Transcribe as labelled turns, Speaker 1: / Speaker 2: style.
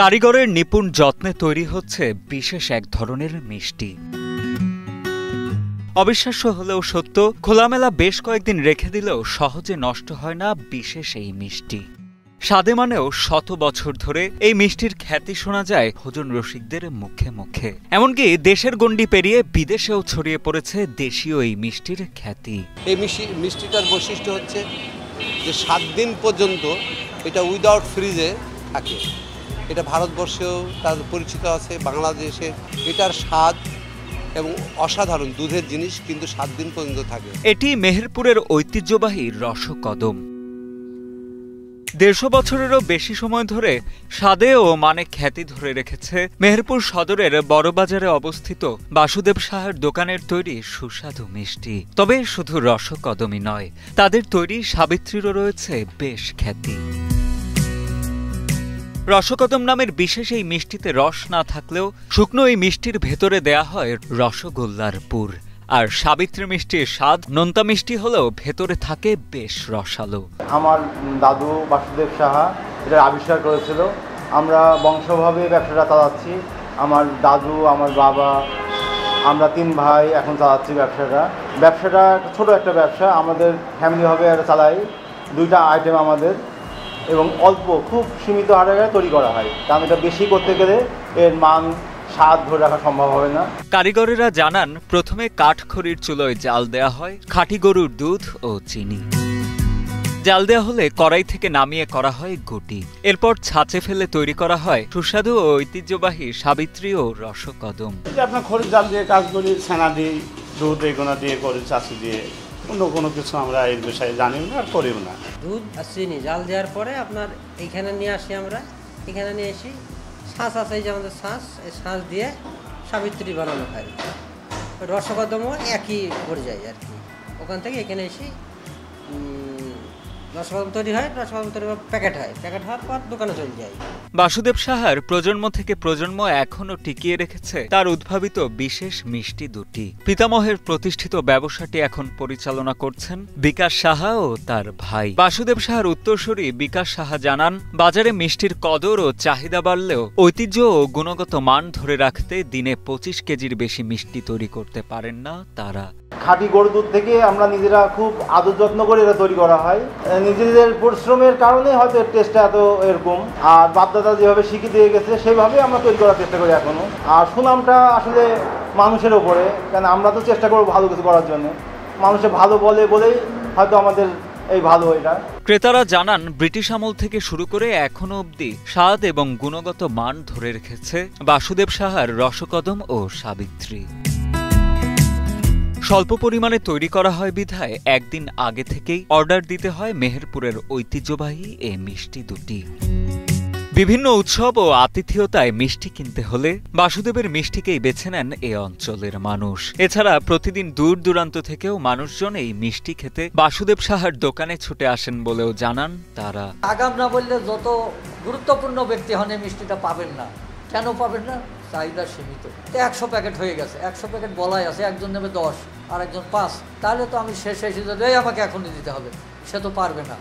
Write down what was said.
Speaker 1: কারিগরের নিপুণ যত্নে তৈরি হচ্ছে বিশেষ এক ধরনের মিষ্টি। অবিশ্বাস্য হলেও সত্য, খোলামেলা বেশ কয়েকদিন রেখে দিলেও সহজে নষ্ট হয় না বিশেষ এই মিষ্টি। স্বাদে মানেও শত বছর ধরে এই মিষ্টির খ্যাতি শোনা যায় ভোজন রসিকদের মুখে মুখে। এমনকি দেশের গণ্ডি পেরিয়ে বিদেশেও ছড়িয়ে পড়েছে দেশীয় এই মিষ্টির খ্যাতি।
Speaker 2: এই মিষ্টিটার বৈশিষ্ট্য হচ্ছে যে 7 দিন পর্যন্ত এটা উইদাউট ফ্রিজে থাকে। এটা ভারতবর্ষেও তার পরিচিত আছে, বাংলাদেশে এটার স্বাদ এবং অসাধারণ দুধের জিনিস, কিন্তু 7 দিন পর্যন্ত থাকে।
Speaker 1: এটি মেহেরপুরের ঐতিহ্যবাহী রসকদম। 150 বছরেরও বেশি সময় ধরে স্বাদে ও মানে খ্যাতি ধরে রেখেছে মেহেরপুর সদরের বড়বাজারে অবস্থিত বাসুদেব সাহার দোকানের তৈরি সুস্বাদু মিষ্টি। তবে শুধু রসকদমই নয়, তাদের তৈরি সাবিত্রীরও রয়েছে বেশ খ্যাতি। রসকদম নামের বিশেষ এই মিষ্টিতে রস না থাকলেও শুকনো এই মিষ্টির ভেতরে দেয়া হয় রসগোল্লার পুর। আর সাবিত্রী মিষ্টির স্বাদ নোনতা মিষ্টি হলেও ভেতরে থাকে বেশ রসালো।
Speaker 3: আমার দাদু বাসুদেব সাহা এটার আবিষ্কার করেছিল। আমরা বংশভাবে ব্যবসাটা চালাচ্ছি। আমার দাদু, আমার বাবা, আমরা 3 ভাই এখন চালাচ্ছি ব্যবসাটা ছোট একটা ব্যবসা। আমাদের ফ্যামিলিভাবে এটা চালাই। 2টা আইটেম আমাদের, এবং অল্প খুব সীমিত হারে তৈরি করা হয়, কারণ এটা বেশি করতে গেলে এর মান স্বাদ ধরে রাখা সম্ভব হবে না।
Speaker 1: কারিগরেরা জানান, প্রথমে কাঠখড়ির চুলোয় জাল দেয়া হয় খাঁটি গরুর দুধ ও চিনি। জাল দেওয়া হলে কড়াই থেকে নামিয়ে করা হয় গুটি। এরপর ছাঁচে ফেলে তৈরি করা হয় সুস্বাদু ও ঐতিহ্যবাহী সাবিত্রী ও রসকদম।
Speaker 4: আপনার খড়ির জাল দিয়ে কাজ করি, ছানা দিই, দুধ এগুলো দিয়ে করি, চাষি দিয়ে। অন্য কোনো কিছু আমরা এই বিষয়ে জানিও না আর করিও না।
Speaker 5: দুধ আর চিনি জাল দেওয়ার পরে আপনার এইখানে নিয়ে আসি, আমরা এখানে নিয়ে এসি ছাঁচ আছে, এই যে আমাদের ছাঁচ, এই ছাঁচ দিয়ে সাবিত্রী বানানো হয়। রসকদমও একই পর্যায়ে আর কি। ওখান থেকে এখানে এসে রসকদম তৈরি হয়, রসকদম তৈরি প্যাকেট হয়, প্যাকেট হওয়ার পর দোকানে চলে যায়।
Speaker 1: বাসুদেব সাহার প্রজন্ম থেকে প্রজন্ম এখনো টিকিয়ে রেখেছে তার উদ্ভাবিত বিশেষ মিষ্টি দুটি। পিতামহের প্রতিষ্ঠিত ব্যবসাটি এখন পরিচালনা করছেন বিকাশ সাহা ও তার ভাই। বাসুদেব সাহার উত্তরসূরি বিকাশ সাহা জানান, বাজারে মিষ্টির কদর ও চাহিদা বাড়লেও ঐতিহ্য ও গুণগত মান ধরে রাখতে দিনে 25 কেজির বেশি মিষ্টি তৈরি করতে পারেন না তারা।
Speaker 3: খাঁটি গরুর দুধ থেকে আমরা নিজেরা খুব আদর যত্ন করে এটা তৈরি করা হয়। নিজেদের পরিশ্রমের কারণে হয়তো এর টেস্টটা এত এরকম। আর বাপদাদা যেভাবে শিখিয়ে দিয়ে গেছে সেইভাবে আমরা তৈরি করার চেষ্টা করি এখনো। আর সুনামটা আসলে মানুষের ওপরে, কারণ আমরা তো চেষ্টা করবো ভালো কিছু করার জন্য। মানুষে ভালো বলে বলেই হয়তো আমাদের এই ভালো এটা।
Speaker 1: ক্রেতারা জানান, ব্রিটিশ আমল থেকে শুরু করে এখনো অবধি স্বাদ এবং গুণগত মান ধরে রেখেছে বাসুদেব সাহার রসকদম ও সাবিত্রী। স্বল্প পরিমাণে তৈরি করা হয় বিধায় একদিন আগে থেকেই অর্ডার দিতে হয় মেহেরপুরের ঐতিহ্যবাহী এই মিষ্টি দুটি। বিভিন্ন উৎসব ও আতিথেয়তায় মিষ্টি কিনতে হলে বাসুদেবের মিষ্টিকেই বেছে নেন এ অঞ্চলের মানুষ। এছাড়া প্রতিদিন দূর দূরান্ত থেকেও মানুষজন এই মিষ্টি খেতে বাসুদেব সাহার দোকানে ছুটে আসেন বলেও জানান তারা।
Speaker 6: আগাম না বললে যত গুরুত্বপূর্ণ ব্যক্তি হন এই মিষ্টিটা পাবেন না। কেন পাবেন না? চাহিদা সীমিত। 100 প্যাকেট হয়ে গেছে, 100 প্যাকেট বলাই আছে, একজন নেবে 10 আর একজন 5, তাহলে তো আমি শেষ এসে আমাকে এখনই দিতে হবে, সে তো পারবে না।